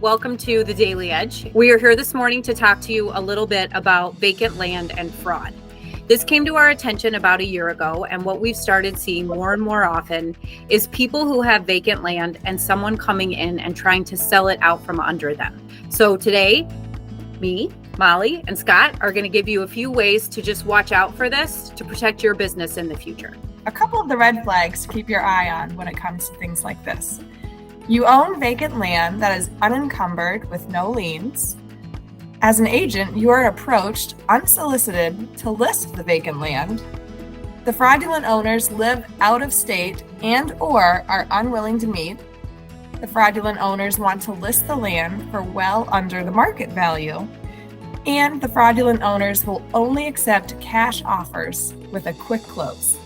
Welcome to the Daily Edge. We are here this morning to talk to you a little bit about vacant land and fraud. This came to our attention about a year ago, and what we've started seeing more and more often is people who have vacant land and someone coming in and trying to sell it out from under them. So today, me, Molly, and Scott are going to give you a few ways to just watch out for this to protect your business in the future. A couple of the red flags to keep your eye on when it comes to things like this. You own vacant land that is unencumbered with no liens. As an agent, you are approached unsolicited to list the vacant land. The fraudulent owners live out of state and/or are unwilling to meet. The fraudulent owners want to list the land for well under the market value. And the fraudulent owners will only accept cash offers with a quick close.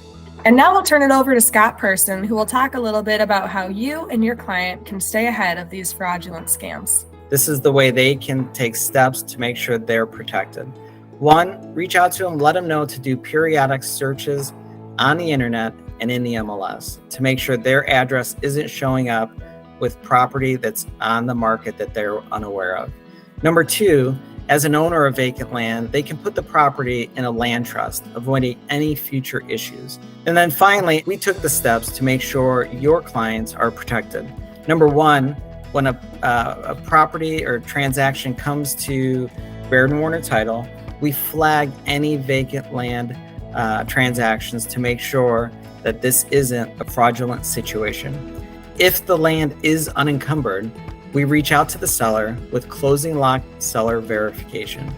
And now we'll turn it over to Scott Person, who will talk a little bit about how you and your client can stay ahead of these fraudulent scams. This is the way they can take steps to make sure they're protected. One, reach out to them, let them know to do periodic searches on the internet and in the MLS to make sure their address isn't showing up with property that's on the market that they're unaware of. Number two, as an owner of vacant land, they can put the property in a land trust, avoiding any future issues. And then finally, we took the steps to make sure your clients are protected. Number one, when a property or transaction comes to Baird & Warner Title, we flag any vacant land transactions to make sure that this isn't a fraudulent situation. If the land is unencumbered, we reach out to the seller with closing lock seller verification.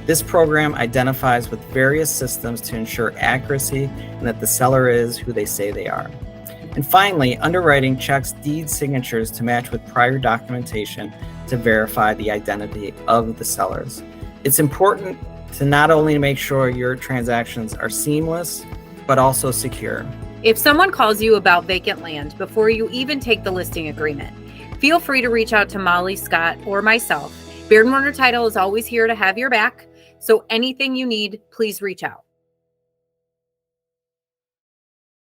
This program identifies with various systems to ensure accuracy and that the seller is who they say they are. And finally, underwriting checks deed signatures to match with prior documentation to verify the identity of the sellers. It's important to not only make sure your transactions are seamless, but also secure. If someone calls you about vacant land before you even take the listing agreement, feel free to reach out to Molly, Scott, or myself. Baird & Warner Title is always here to have your back, so anything you need, please reach out.